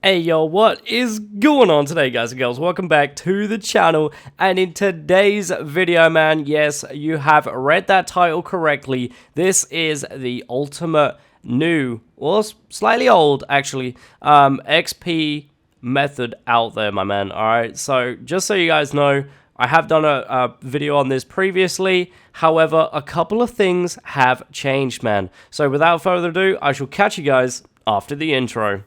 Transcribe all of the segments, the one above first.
Hey yo, what is going on today, guys and girls? Welcome back to the channel, and in today's video, man, yes, you have read that title correctly. This is the ultimate new, or slightly old actually, XP method out there, my man. Alright, so just so you guys know, I have done a video on this previously. However, a couple of things have changed, man. So without further ado, I shall catch you guys after the intro.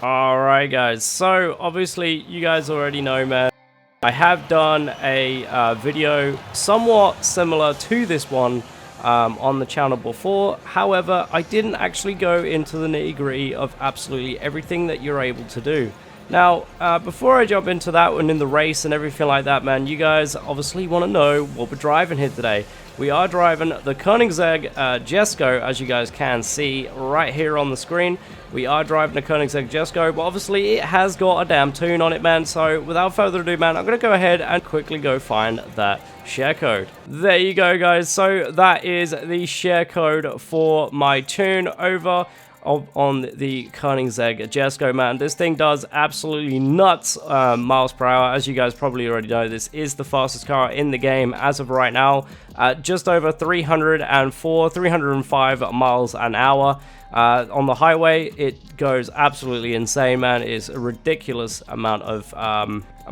Alright guys, so obviously you guys already know, man, I have done a video somewhat similar to this one on the channel before. However, I didn't actually go into the nitty-gritty of absolutely everything that you're able to do. Now, before I jump into that one in the race and everything like that, man, you guys obviously want to know what we're driving here today. We are driving the Koenigsegg Jesko, as you guys can see right here on the screen. We are driving the Koenigsegg Jesko, but obviously it has got a damn tune on it, man. So without further ado, man, I'm going to go ahead and quickly go find that share code. There you go, guys. So that is the share code for my tune over on the Koenigsegg Jesko, man. This thing does absolutely nuts miles per hour. As you guys probably already know, this is the fastest car in the game as of right now, just over 305 miles an hour. On the highway, it goes absolutely insane, man. It's a ridiculous amount of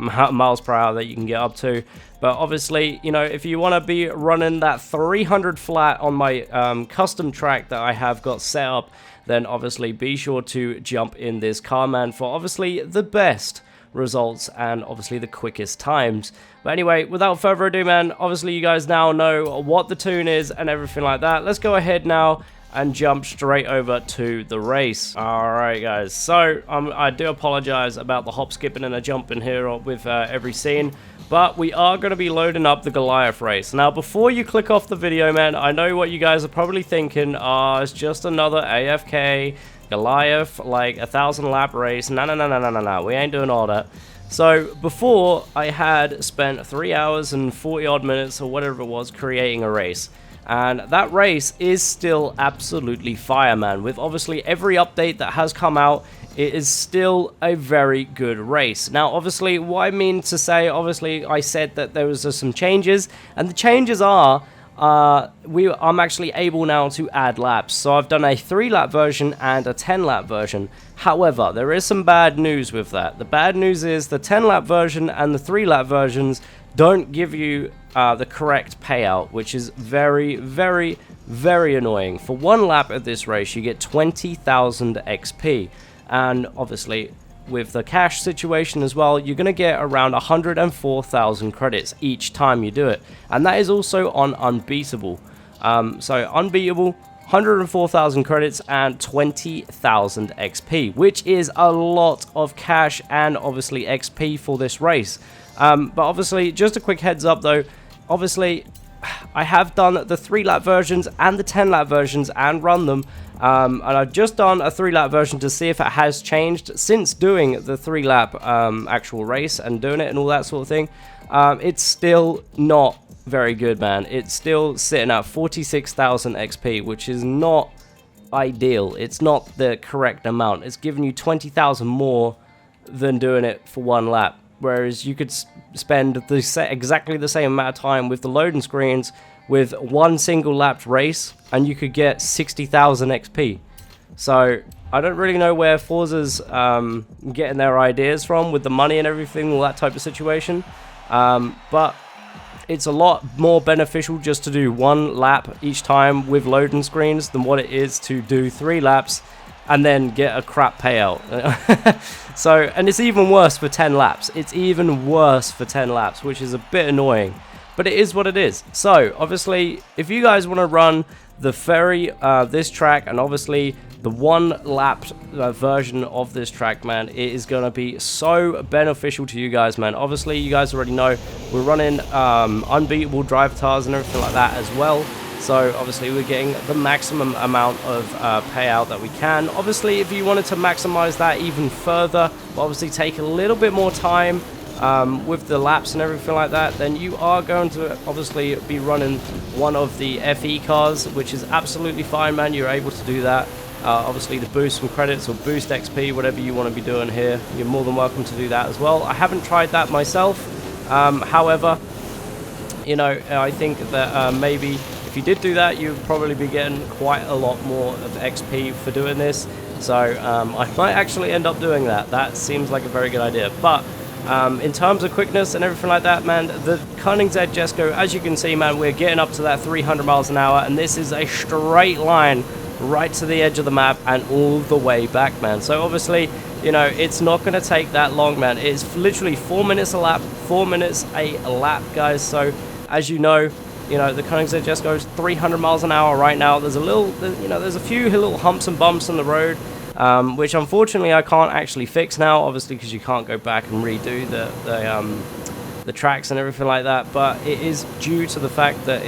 miles per hour that you can get up to. But obviously, you know, if you want to be running that 300 flat on my custom track that I have got set up, then obviously be sure to jump in this car, man, for obviously the best results and obviously the quickest times. But anyway, without further ado, man, obviously you guys now know what the tune is and everything like that. Let's go ahead now and jump straight over to the race. Alright guys, so I do apologize about the hop skipping and a jumping here with every scene, but we are going to be loading up the Goliath race. Now before you click off the video, man, I know what you guys are probably thinking, it's just another AFK Goliath, like 1,000 lap race. No, we ain't doing all that. So before, I had spent 3 hours and 40 odd minutes or whatever it was creating a race. And that race is still absolutely fire, man. With obviously every update that has come out, it is still a very good race. Now, obviously, what I mean to say, obviously, I said that there was some changes, and the changes are, I'm actually able now to add laps. So I've done a 3-lap version and a 10-lap version. However, there is some bad news with that. The bad news is the 10-lap version and the 3-lap versions don't give you the correct payout, which is very, very, very annoying. For 1 lap at this race, you get 20,000 XP. And obviously, with the cash situation as well, you're going to get around 104,000 credits each time you do it. And that is also on Unbeatable. So Unbeatable, 104,000 credits and 20,000 XP, which is a lot of cash and obviously XP for this race. But obviously, just a quick heads up though, obviously I have done the 3-lap versions and the 10-lap versions and run them. And I've just done a 3-lap version to see if it has changed since doing the 3-lap actual race and doing it and all that sort of thing. It's still not very good, man. It's still sitting at 46,000 XP, which is not ideal. It's not the correct amount. It's giving you 20,000 more than doing it for 1 lap. Whereas you could spend exactly the same amount of time with the loading screens with 1 single lapped race, and you could get 60,000 XP. So I don't really know where Forza's getting their ideas from with the money and everything, all that type of situation. But it's a lot more beneficial just to do 1 lap each time with loading screens than what it is to do 3 laps and then get a crap payout. So, and it's even worse for 10 laps. It's even worse for 10 laps, which is a bit annoying. But it is what it is. So, obviously, if you guys want to run the ferry, this track, and obviously the 1 lap version of this track, man, it is going to be so beneficial to you guys, man. Obviously, you guys already know we're running unbeatable drive tires and everything like that as well. So obviously we're getting the maximum amount of payout that we can. Obviously, if you wanted to maximize that even further, but obviously take a little bit more time with the laps and everything like that, then you are going to obviously be running one of the FE cars, which is absolutely fine, man. You're able to do that. Obviously to boost some credits or boost XP, whatever you want to be doing here, you're more than welcome to do that as well. I haven't tried that myself. However, you know, I think that maybe if you did do that, you'd probably be getting quite a lot more of XP for doing this. So I might actually end up doing that. That seems like a very good idea. But in terms of quickness and everything like that, man, the Koenigsegg Jesko, as you can see, man, we're getting up to that 300 miles an hour, and this is a straight line right to the edge of the map and all the way back, man. So obviously, you know, it's not going to take that long, man. It's literally 4 minutes a lap, 4 minutes a lap, guys. So as you know, the Koenigsegg Jesko is 300 miles an hour right now. There's a little, there's a few little humps and bumps on the road, which unfortunately I can't actually fix now, obviously, because you can't go back and redo the tracks and everything like that. But it is due to the fact that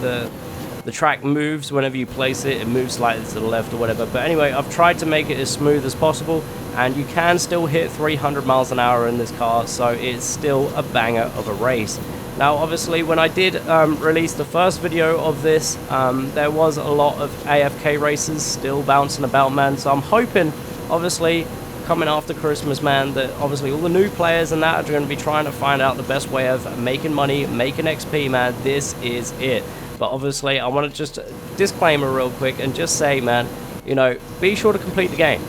the track moves whenever you place it. It moves slightly to the left or whatever. But anyway, I've tried to make it as smooth as possible, and you can still hit 300 miles an hour in this car, so it's still a banger of a race. Now, obviously, when I did release the first video of this, there was a lot of AFK races still bouncing about, man. So I'm hoping, obviously, coming after Christmas, man, that obviously all the new players and that are going to be trying to find out the best way of making money, making XP, man. This is it. But obviously, I want to just disclaimer real quick and just say, man, be sure to complete the game.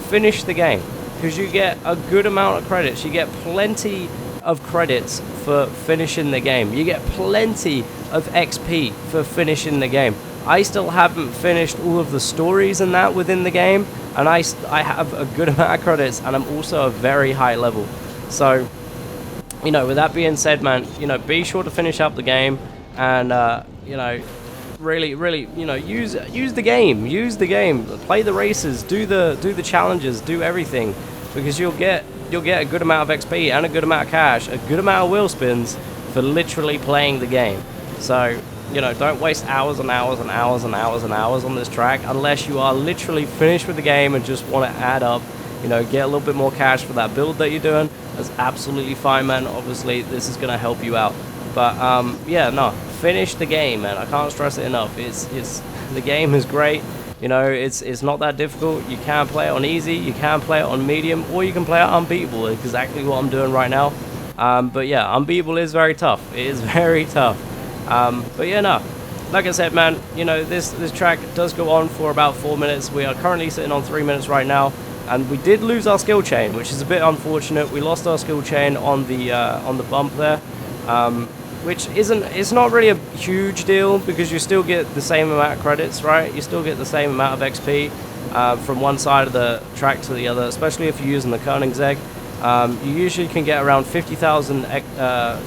Finish the game, because you get a good amount of credits. You get plenty of credits for finishing the game. You get plenty of XP for finishing the game. I still haven't finished all of the stories and that within the game, and I have a good amount of credits, and I'm also a very high level. So, with that being said, man, be sure to finish up the game. And really, use the game, play the races, do the challenges, do everything, because you'll get a good amount of XP and a good amount of cash, a good amount of wheel spins for literally playing the game. So don't waste hours and hours and hours and hours and hours on this track unless you are literally finished with the game and just want to add up, get a little bit more cash for that build that you're doing. That's absolutely fine, man. Obviously, this is going to help you out. But yeah, no, finish the game, man. I can't stress it enough. The game is great. It's not that difficult. You can play it on easy, you can play it on medium, or you can play it unbeatable. Exactly what I'm doing right now. But yeah, unbeatable is very tough. It is very tough. But yeah, no. Like I said, man, this track does go on for about 4 minutes. We are currently sitting on 3 minutes right now, and we did lose our skill chain, which is a bit unfortunate. We lost our skill chain on the bump there. Which it's not really a huge deal, because you still get the same amount of credits, right? You still get the same amount of XP from one side of the track to the other, especially if you're using the Koenigsegg. You usually can get around 50,000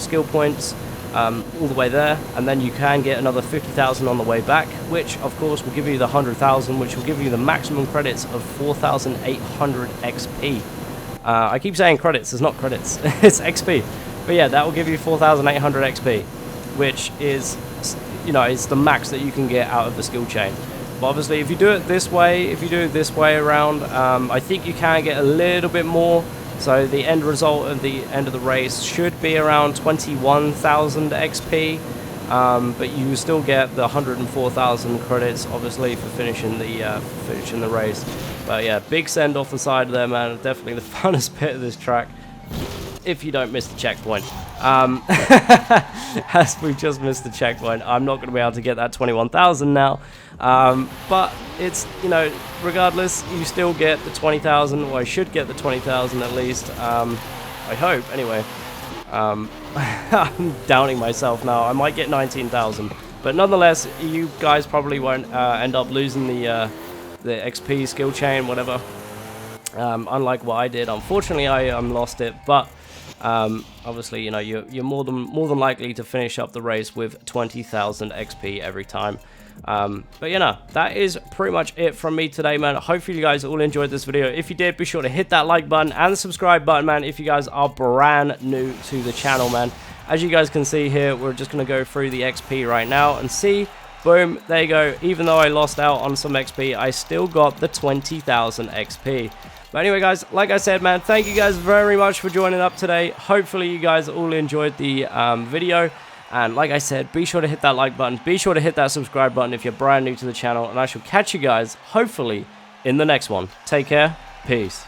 skill points all the way there, and then you can get another 50,000 on the way back, which of course will give you the 100,000, which will give you the maximum credits of 4,800 XP. I keep saying credits, it's not credits, it's XP. But yeah, that will give you 4,800 XP, which is, it's the max that you can get out of the skill chain. But obviously, if you do it this way, around, I think you can get a little bit more. So the end result at the end of the race should be around 21,000 XP, but you still get the 104,000 credits, obviously, for finishing the race. But yeah, big send off the side there, man. Definitely the funnest bit of this track, if you don't miss the checkpoint. As we just missed the checkpoint, I'm not going to be able to get that 21,000 now. But it's, regardless, you still get the 20,000, or I should get the 20,000 at least. I hope, anyway. I'm doubting myself now. I might get 19,000. But nonetheless, you guys probably won't end up losing the XP skill chain, whatever. Unlike what I did. Unfortunately, I lost it, but obviously, you're more than likely to finish up the race with 20,000 XP every time. But that is pretty much it from me today, man. Hopefully you guys all enjoyed this video. If you did, be sure to hit that like button and the subscribe button, man, if you guys are brand new to the channel, man. As you guys can see here, we're just going to go through the XP right now and see Boom, there you go. Even though I lost out on some XP, I still got the 20,000 XP. But anyway, guys, like I said, man, thank you guys very much for joining up today. Hopefully you guys all enjoyed the video. And like I said, be sure to hit that like button. Be sure to hit that subscribe button if you're brand new to the channel. And I shall catch you guys, hopefully, in the next one. Take care. Peace.